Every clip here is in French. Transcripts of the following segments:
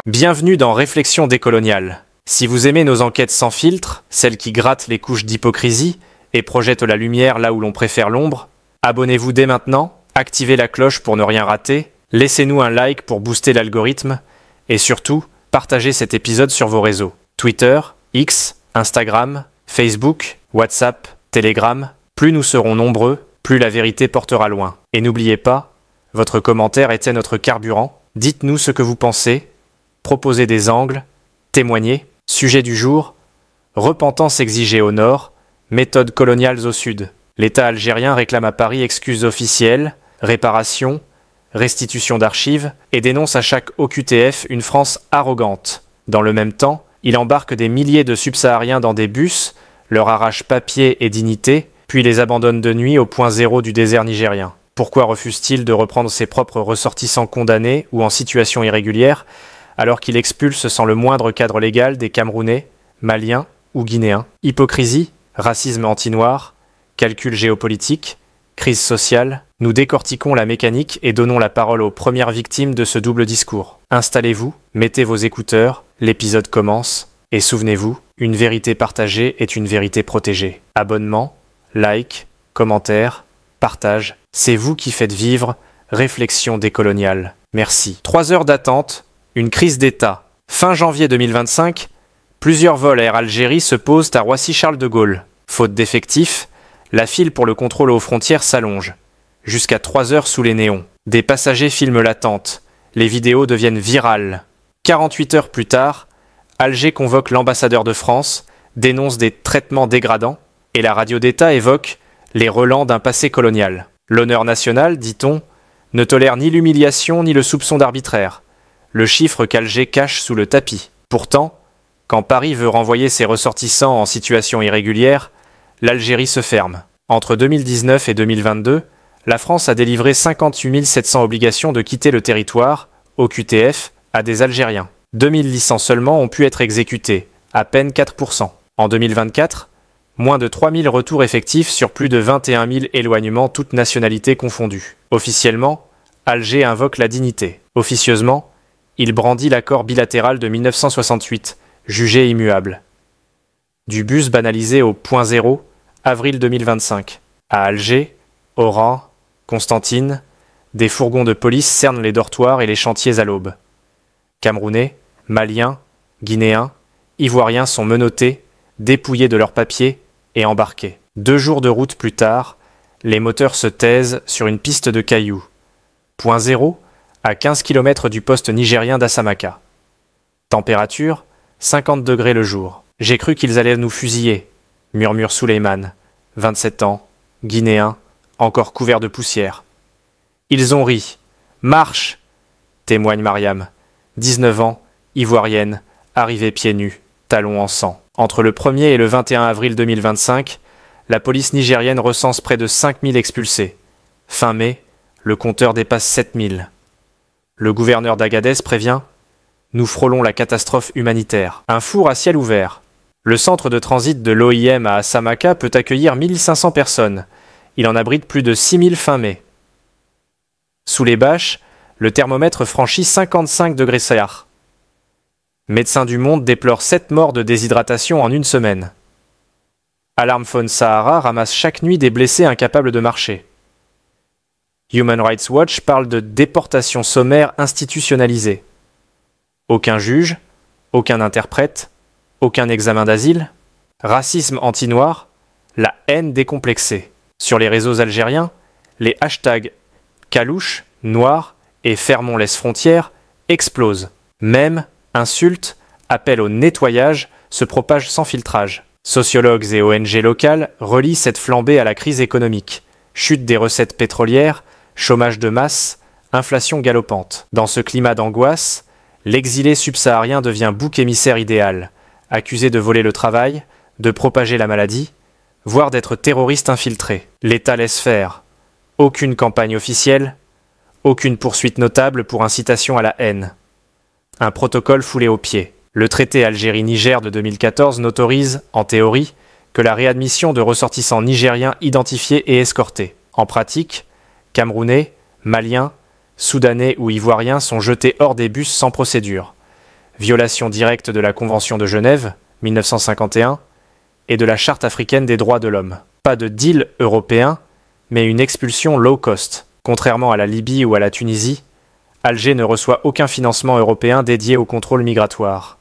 Bienvenue dans Réflexions décoloniales. Si vous aimez nos enquêtes sans filtre, celles qui grattent les couches d'hypocrisie et projettent la lumière là où l'on préfère l'ombre, abonnez-vous dès maintenant, activez la cloche pour ne rien rater, laissez-nous un like pour booster l'algorithme et surtout, partagez cet épisode sur vos réseaux. Twitter, X, Instagram, Facebook, WhatsApp, Telegram. Plus nous serons nombreux, plus la vérité portera loin. Et n'oubliez pas, votre commentaire était notre carburant. Dites-nous ce que vous pensez, proposez des angles, témoignez. Sujet du jour, repentance exigée au nord, méthodes coloniales au sud. L'État algérien réclame à Paris excuses officielles, réparation, restitution d'archives et dénonce à chaque OQTF une France arrogante. Dans le même temps, il embarque des milliers de subsahariens dans des bus, leur arrache papier et dignité, puis les abandonne de nuit au point zéro du désert nigérien. Pourquoi refuse-t-il de reprendre ses propres ressortissants condamnés ou en situation irrégulière, alors qu'il expulse sans le moindre cadre légal des Camerounais, Maliens ou Guinéens? Hypocrisie, racisme anti-noir, calcul géopolitique, crise sociale, nous décortiquons la mécanique et donnons la parole aux premières victimes de ce double discours. Installez-vous, mettez vos écouteurs, l'épisode commence, et souvenez-vous, une vérité partagée est une vérité protégée. Abonnement, like, commentaire, partage, c'est vous qui faites vivre Réflexions décoloniales. Merci. 3 heures d'attente, une crise d'État. Fin janvier 2025, plusieurs vols Air Algérie se posent à Roissy-Charles de Gaulle. Faute d'effectifs, la file pour le contrôle aux frontières s'allonge. Jusqu'à 3 heures sous les néons. Des passagers filment l'attente. Les vidéos deviennent virales. 48 heures plus tard, Alger convoque l'ambassadeur de France, dénonce des traitements dégradants, et la radio d'État évoque les relents d'un passé colonial. L'honneur national, dit-on, ne tolère ni l'humiliation ni le soupçon d'arbitraire. Le chiffre qu'Alger cache sous le tapis. Pourtant, quand Paris veut renvoyer ses ressortissants en situation irrégulière, l'Algérie se ferme. Entre 2019 et 2022, la France a délivré 58 700 obligations de quitter le territoire, OQTF, à des Algériens. 2000 licences seulement ont pu être exécutées, à peine 4%. En 2024, moins de 3000 retours effectifs sur plus de 21 000 éloignements, toutes nationalités confondues. Officiellement, Alger invoque la dignité. Officieusement, il brandit l'accord bilatéral de 1968, jugé immuable. Du bus banalisé au point zéro, avril 2025. À Alger, Oran, Constantine, des fourgons de police cernent les dortoirs et les chantiers à l'aube. Camerounais, Maliens, Guinéens, Ivoiriens sont menottés, dépouillés de leurs papiers et embarqués. 2 jours de route plus tard, les moteurs se taisent sur une piste de cailloux. Point zéro, à 15 km du poste nigérien d'Assamaka. Température, 50 degrés le jour. J'ai cru qu'ils allaient nous fusiller, murmure Souleymane, 27 ans, guinéen, encore couvert de poussière. Ils ont ri. Marche, témoigne Mariam, 19 ans, ivoirienne, arrivée pieds nus, talons en sang. Entre le 1er et le 21 avril 2025, la police nigérienne recense près de 5000 expulsés. Fin mai, le compteur dépasse 7000. Le gouverneur d'Agadez prévient « Nous frôlons la catastrophe humanitaire ». Un four à ciel ouvert. Le centre de transit de l'OIM à Assamaka peut accueillir 1500 personnes. Il en abrite plus de 6000 fin mai. Sous les bâches, le thermomètre franchit 55 degrés Celsius. Médecins du Monde déplore 7 morts de déshydratation en une semaine. Alarm Phone Sahara ramasse chaque nuit des blessés incapables de marcher. Human Rights Watch parle de déportation sommaire institutionnalisée. Aucun juge, aucun interprète, aucun examen d'asile. Racisme anti-noir, la haine décomplexée. Sur les réseaux algériens, les hashtags Kalouche, Noir et Fermons les frontières explosent. Même, insultes, appels au nettoyage se propagent sans filtrage. Sociologues et ONG locales relient cette flambée à la crise économique. Chute des recettes pétrolières, chômage de masse, inflation galopante. Dans ce climat d'angoisse, l'exilé subsaharien devient bouc émissaire idéal, accusé de voler le travail, de propager la maladie, voire d'être terroriste infiltré. L'État laisse faire. Aucune campagne officielle, aucune poursuite notable pour incitation à la haine. Un protocole foulé aux pieds. Le traité Algérie-Niger de 2014 n'autorise, en théorie, que la réadmission de ressortissants nigériens identifiés et escortés. En pratique, Camerounais, Maliens, Soudanais ou Ivoiriens sont jetés hors des bus sans procédure. violation directe de la Convention de Genève, 1951, et de la Charte africaine des droits de l'homme. Pas de deal européen, mais une expulsion low cost. Contrairement à la Libye ou à la Tunisie, Alger ne reçoit aucun financement européen dédié au contrôle migratoire.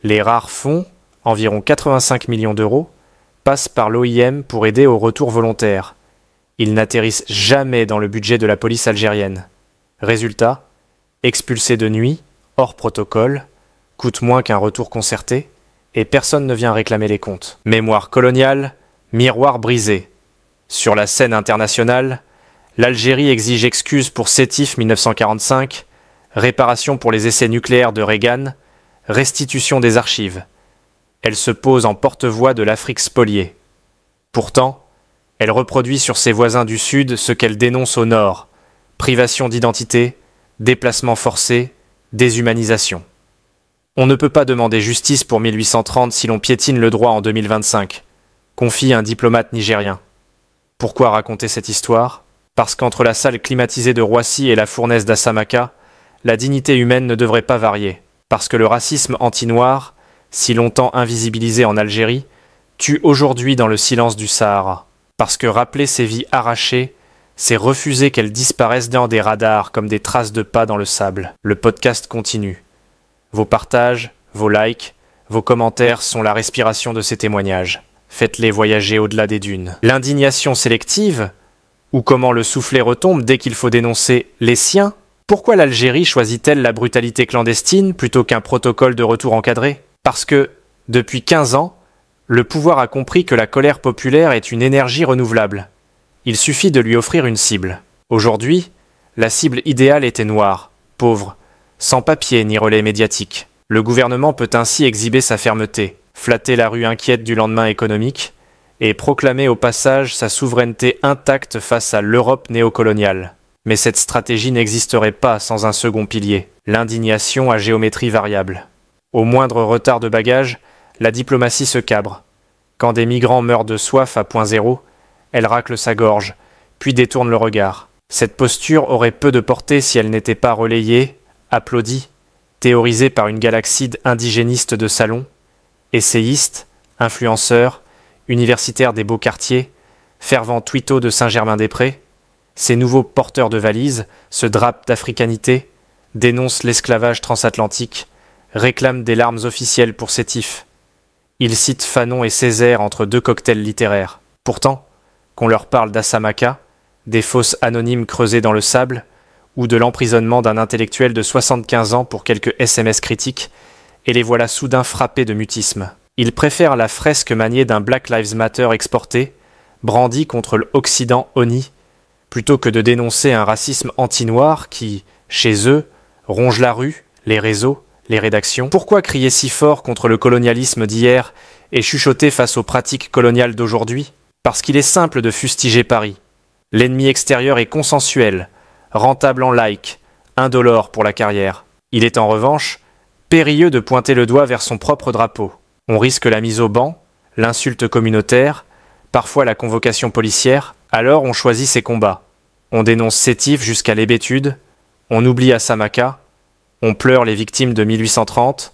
Les rares fonds, environ 85 millions d'euros, passent par l'OIM pour aider au retour volontaire. Ils n'atterrissent jamais dans le budget de la police algérienne. Résultat, expulsés de nuit, hors protocole, coûtent moins qu'un retour concerté, et personne ne vient réclamer les comptes. Mémoire coloniale, miroir brisé. Sur la scène internationale, l'Algérie exige excuse pour Sétif 1945, réparation pour les essais nucléaires de Reagan, restitution des archives. Elle se pose en porte-voix de l'Afrique spoliée. Pourtant, elle reproduit sur ses voisins du Sud ce qu'elle dénonce au Nord: privation d'identité, déplacement forcé, déshumanisation. On ne peut pas demander justice pour 1830 si l'on piétine le droit en 2025, confie un diplomate nigérien. Pourquoi raconter cette histoire? Parce qu'entre la salle climatisée de Roissy et la fournaise d'Assamaka, la dignité humaine ne devrait pas varier. Parce que le racisme anti-noir, si longtemps invisibilisé en Algérie, tue aujourd'hui dans le silence du Sahara. Parce que rappeler ces vies arrachées, c'est refuser qu'elles disparaissent dans des radars comme des traces de pas dans le sable. Le podcast continue. Vos partages, vos likes, vos commentaires sont la respiration de ces témoignages. Faites-les voyager au-delà des dunes. L'indignation sélective, ou comment le soufflet retombe dès qu'il faut dénoncer les siens? Pourquoi l'Algérie choisit-elle la brutalité clandestine plutôt qu'un protocole de retour encadré? Parce que, depuis 15 ans, le pouvoir a compris que la colère populaire est une énergie renouvelable. Il suffit de lui offrir une cible. Aujourd'hui, la cible idéale était noire, pauvre, sans papier ni relais médiatique. Le gouvernement peut ainsi exhiber sa fermeté, flatter la rue inquiète du lendemain économique, et proclamer au passage sa souveraineté intacte face à l'Europe néocoloniale. Mais cette stratégie n'existerait pas sans un second pilier, l'indignation à géométrie variable. Au moindre retard de bagages, la diplomatie se cabre. Quand des migrants meurent de soif à point zéro, elle racle sa gorge, puis détourne le regard. Cette posture aurait peu de portée si elle n'était pas relayée, applaudie, théorisée par une galaxie indigéniste de salon, essayistes, influenceurs, universitaires des beaux quartiers, fervents twittos de Saint-Germain-des-Prés. Ces nouveaux porteurs de valises se drapent d'africanité, dénoncent l'esclavage transatlantique, réclament des larmes officielles pour Sétif. Ils citent Fanon et Césaire entre deux cocktails littéraires. Pourtant, qu'on leur parle d'Assamaka, des fosses anonymes creusées dans le sable, ou de l'emprisonnement d'un intellectuel de 75 ans pour quelques SMS critiques, et les voilà soudain frappés de mutisme. Ils préfèrent la fresque maniée d'un Black Lives Matter exporté, brandi contre l'Occident honni, plutôt que de dénoncer un racisme anti-noir qui, chez eux, ronge la rue, les réseaux, les rédactions. Pourquoi crier si fort contre le colonialisme d'hier et chuchoter face aux pratiques coloniales d'aujourd'hui? Parce qu'il est simple de fustiger Paris. L'ennemi extérieur est consensuel, rentable en like, indolore pour la carrière. Il est en revanche périlleux de pointer le doigt vers son propre drapeau. On risque la mise au banc, l'insulte communautaire, parfois la convocation policière. Alors on choisit ses combats. On dénonce Sétif jusqu'à l'hébétude, on oublie Assamaka, on pleure les victimes de 1830,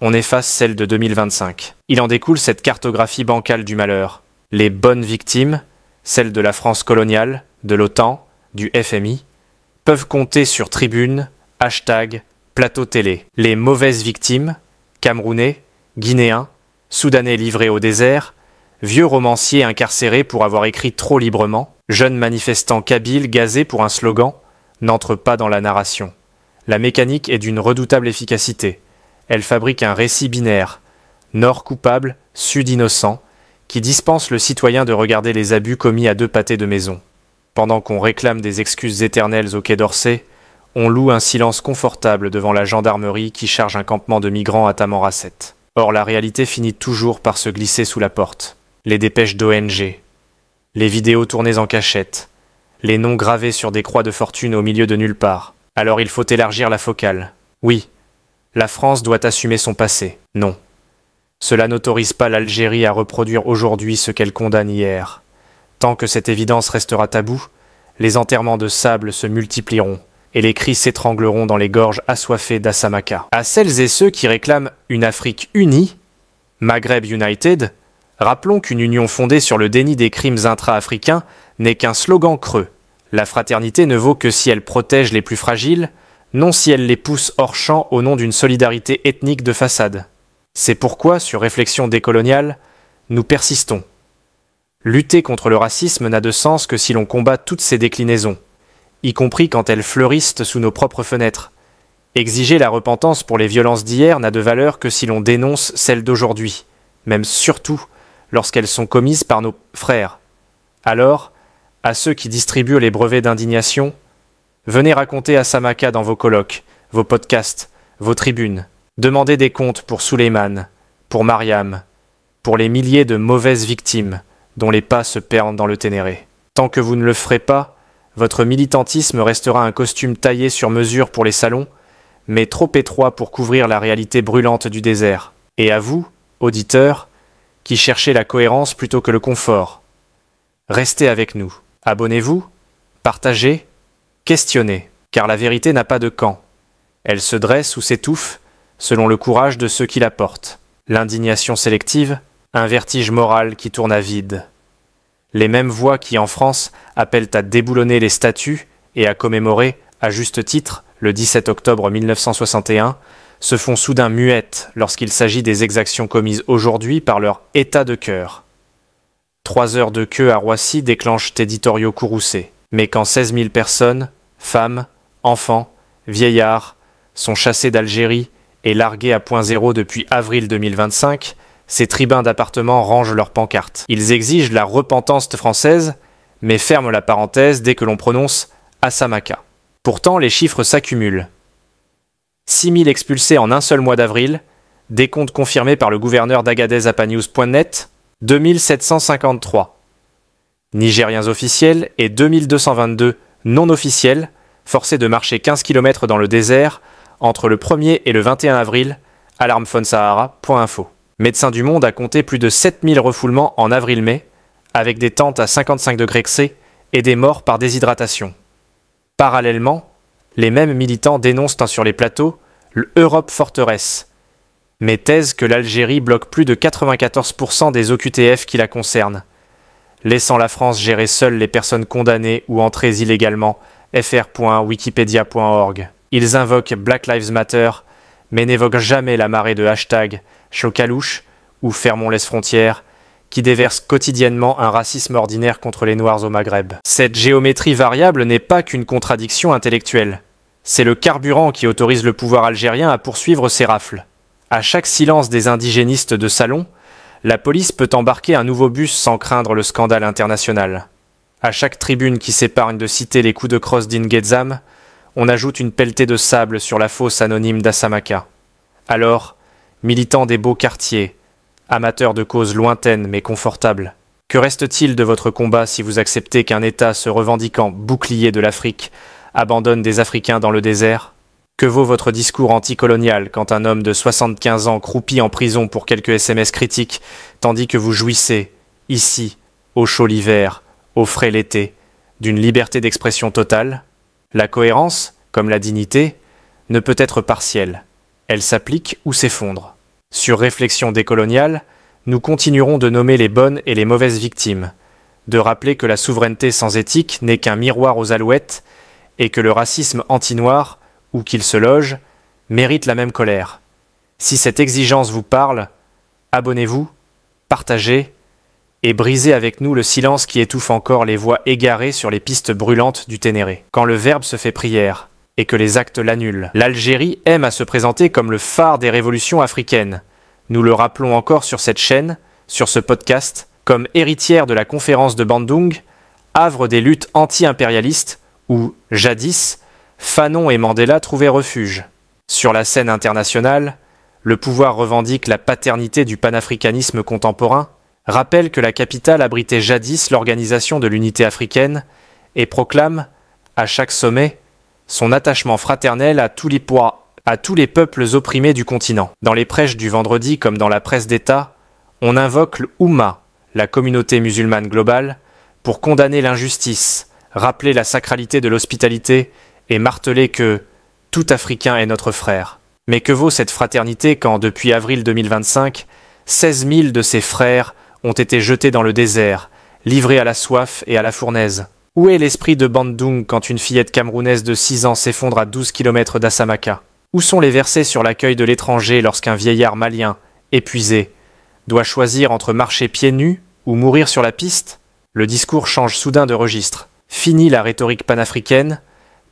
on efface celles de 2025. Il en découle cette cartographie bancale du malheur. Les bonnes victimes, celles de la France coloniale, de l'OTAN, du FMI, peuvent compter sur Tribune, hashtag, plateau télé. Les mauvaises victimes, Camerounais, Guinéens, Soudanais livrés au désert, vieux romanciers incarcérés pour avoir écrit trop librement, jeunes manifestants kabyles gazés pour un slogan, n'entrent pas dans la narration. La mécanique est d'une redoutable efficacité. Elle fabrique un récit binaire, nord coupable, sud innocent, qui dispense le citoyen de regarder les abus commis à deux pâtés de maison. Pendant qu'on réclame des excuses éternelles au Quai d'Orsay, on loue un silence confortable devant la gendarmerie qui charge un campement de migrants à Tamanrasset. Or la réalité finit toujours par se glisser sous la porte. Les dépêches d'ONG, les vidéos tournées en cachette, les noms gravés sur des croix de fortune au milieu de nulle part. Alors il faut élargir la focale. Oui, la France doit assumer son passé. Non. Cela n'autorise pas l'Algérie à reproduire aujourd'hui ce qu'elle condamne hier. Tant que cette évidence restera taboue, les enterrements de sable se multiplieront et les cris s'étrangleront dans les gorges assoiffées d'Assamaka. À celles et ceux qui réclament une Afrique unie, Maghreb United, rappelons qu'une union fondée sur le déni des crimes intra-africains n'est qu'un slogan creux. La fraternité ne vaut que si elle protège les plus fragiles, non si elle les pousse hors champ au nom d'une solidarité ethnique de façade. C'est pourquoi, sur Réflexion décoloniale, nous persistons. Lutter contre le racisme n'a de sens que si l'on combat toutes ses déclinaisons, y compris quand elles fleurissent sous nos propres fenêtres. Exiger la repentance pour les violences d'hier n'a de valeur que si l'on dénonce celles d'aujourd'hui, même surtout lorsqu'elles sont commises par nos frères. Alors, à ceux qui distribuent les brevets d'indignation, venez raconter Assamaka dans vos colloques, vos podcasts, vos tribunes. Demandez des comptes pour Souleymane, pour Mariam, pour les milliers de mauvaises victimes dont les pas se perdent dans le Ténéré. Tant que vous ne le ferez pas, votre militantisme restera un costume taillé sur mesure pour les salons, mais trop étroit pour couvrir la réalité brûlante du désert. Et à vous, auditeurs, qui cherchez la cohérence plutôt que le confort, restez avec nous. Abonnez-vous, partagez, questionnez, car la vérité n'a pas de camp. Elle se dresse ou s'étouffe selon le courage de ceux qui la portent. L'indignation sélective, un vertige moral qui tourne à vide. Les mêmes voix qui, en France, appellent à déboulonner les statues et à commémorer, à juste titre, le 17 octobre 1961, se font soudain muettes lorsqu'il s'agit des exactions commises aujourd'hui par leur état de cœur. 3 heures de queue à Roissy déclenchent éditoriaux courroucés. Mais quand 16 000 personnes, femmes, enfants, vieillards, sont chassés d'Algérie et largués à point zéro depuis avril 2025, ces tribuns d'appartements rangent leurs pancartes. Ils exigent la repentance française, mais ferment la parenthèse dès que l'on prononce Assamaka. Pourtant, les chiffres s'accumulent. 6 000 expulsés en un seul mois d'avril, décompte confirmé par le gouverneur d'Agadez-Apanews.net, 2753. Nigériens officiels et 2222 non officiels, forcés de marcher 15 km dans le désert entre le 1er et le 21 avril, alarmefonsahara.info. Médecins du Monde a compté plus de 7000 refoulements en avril-mai, avec des tentes à 55 degrés C et des morts par déshydratation. Parallèlement, les mêmes militants dénoncent sur les plateaux l'Europe forteresse, mais taisent que l'Algérie bloque plus de 94% des OQTF qui la concernent, laissant la France gérer seule les personnes condamnées ou entrées illégalement, fr.wikipedia.org. Ils invoquent Black Lives Matter, mais n'évoquent jamais la marée de hashtags Chocalouche ou Fermons les frontières, qui déversent quotidiennement un racisme ordinaire contre les Noirs au Maghreb. Cette géométrie variable n'est pas qu'une contradiction intellectuelle. C'est le carburant qui autorise le pouvoir algérien à poursuivre ses rafles. À chaque silence des indigénistes de salon, la police peut embarquer un nouveau bus sans craindre le scandale international. À chaque tribune qui s'épargne de citer les coups de crosse d'Inghezam, on ajoute une pelletée de sable sur la fosse anonyme d'Assamaka. Alors, militants des beaux quartiers, amateurs de causes lointaines mais confortables, que reste-t-il de votre combat si vous acceptez qu'un État se revendiquant bouclier de l'Afrique abandonne des Africains dans le désert? Que vaut votre discours anticolonial quand un homme de 75 ans croupit en prison pour quelques SMS critiques, tandis que vous jouissez, ici, au chaud l'hiver, au frais l'été, d'une liberté d'expression totale? La cohérence, comme la dignité, ne peut être partielle. Elle s'applique ou s'effondre. Sur Réflexion décoloniale, nous continuerons de nommer les bonnes et les mauvaises victimes, de rappeler que la souveraineté sans éthique n'est qu'un miroir aux alouettes et que le racisme anti-noir, où qu'il se loge, mérite la même colère. Si cette exigence vous parle, abonnez-vous, partagez et brisez avec nous le silence qui étouffe encore les voix égarées sur les pistes brûlantes du Ténéré. Quand le verbe se fait prière et que les actes l'annulent, l'Algérie aime à se présenter comme le phare des révolutions africaines. Nous le rappelons encore sur cette chaîne, sur ce podcast, comme héritière de la conférence de Bandung, havre des luttes anti-impérialistes où, jadis, Fanon et Mandela trouvaient refuge. Sur la scène internationale, le pouvoir revendique la paternité du panafricanisme contemporain, rappelle que la capitale abritait jadis l'organisation de l'unité africaine et proclame, à chaque sommet, son attachement fraternel à tous les peuples opprimés du continent. Dans les prêches du vendredi comme dans la presse d'État, on invoque l'Oumma, la communauté musulmane globale, pour condamner l'injustice, rappeler la sacralité de l'hospitalité et marteler que tout Africain est notre frère. Mais que vaut cette fraternité quand, depuis avril 2025, 16 000 de ses frères ont été jetés dans le désert, livrés à la soif et à la fournaise? Où est l'esprit de Bandung quand une fillette camerounaise de 6 ans s'effondre à 12 km d'Assamaka? Où sont les versets sur l'accueil de l'étranger lorsqu'un vieillard malien, épuisé, doit choisir entre marcher pieds nus ou mourir sur la piste? Le discours change soudain de registre. Fini la rhétorique panafricaine,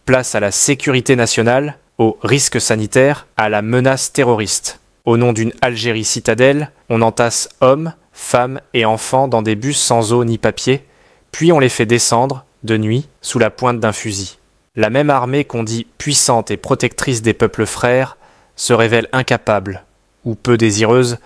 place à la sécurité nationale, au risque sanitaire, à la menace terroriste. Au nom d'une Algérie citadelle, on entasse hommes, femmes et enfants dans des bus sans eau ni papier, puis on les fait descendre, de nuit, sous la pointe d'un fusil. La même armée qu'on dit puissante et protectrice des peuples frères se révèle incapable, ou peu désireuse,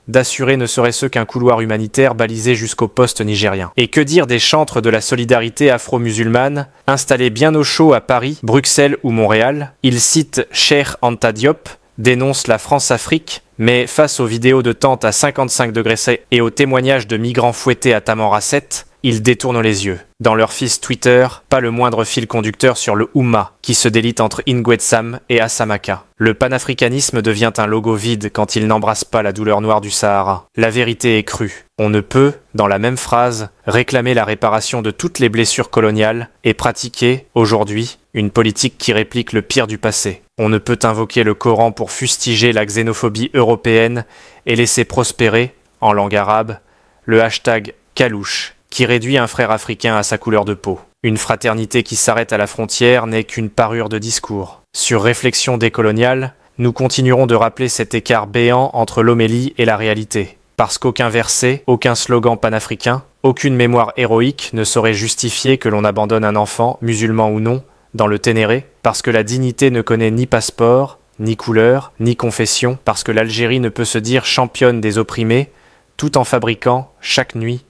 d'assurer ne serait-ce qu'un couloir humanitaire balisé jusqu'au poste nigérien. Et que dire des chantres de la solidarité afro-musulmane, installés bien au chaud à Paris, Bruxelles ou Montréal? Ils citent Cheikh Anta Diop, dénoncent la France-Afrique, mais face aux vidéos de tentes à 55 degrés C et aux témoignages de migrants fouettés à Tamanrasset, ils détournent les yeux. Dans leur fils Twitter, pas le moindre fil conducteur sur le Oumma, qui se délite entre Ingwetsam et Assamaka. Le panafricanisme devient un logo vide quand il n'embrasse pas la douleur noire du Sahara. La vérité est crue. On ne peut, dans la même phrase, réclamer la réparation de toutes les blessures coloniales et pratiquer, aujourd'hui, une politique qui réplique le pire du passé. On ne peut invoquer le Coran pour fustiger la xénophobie européenne et laisser prospérer, en langue arabe, le hashtag Kalouche, qui réduit un frère africain à sa couleur de peau. Une fraternité qui s'arrête à la frontière n'est qu'une parure de discours. Sur Réflexion décoloniale, nous continuerons de rappeler cet écart béant entre l'homélie et la réalité. Parce qu'aucun verset, aucun slogan panafricain, aucune mémoire héroïque ne saurait justifier que l'on abandonne un enfant, musulman ou non, dans le Ténéré, parce que la dignité ne connaît ni passeport, ni couleur, ni confession, parce que l'Algérie ne peut se dire championne des opprimés, tout en fabriquant, chaque nuit,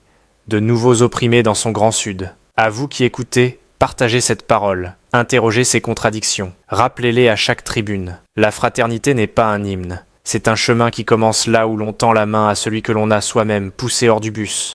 de nouveaux opprimés dans son grand sud. À vous qui écoutez, partagez cette parole, interrogez ces contradictions, rappelez-les à chaque tribune. La fraternité n'est pas un hymne, c'est un chemin qui commence là où l'on tend la main à celui que l'on a soi-même poussé hors du bus.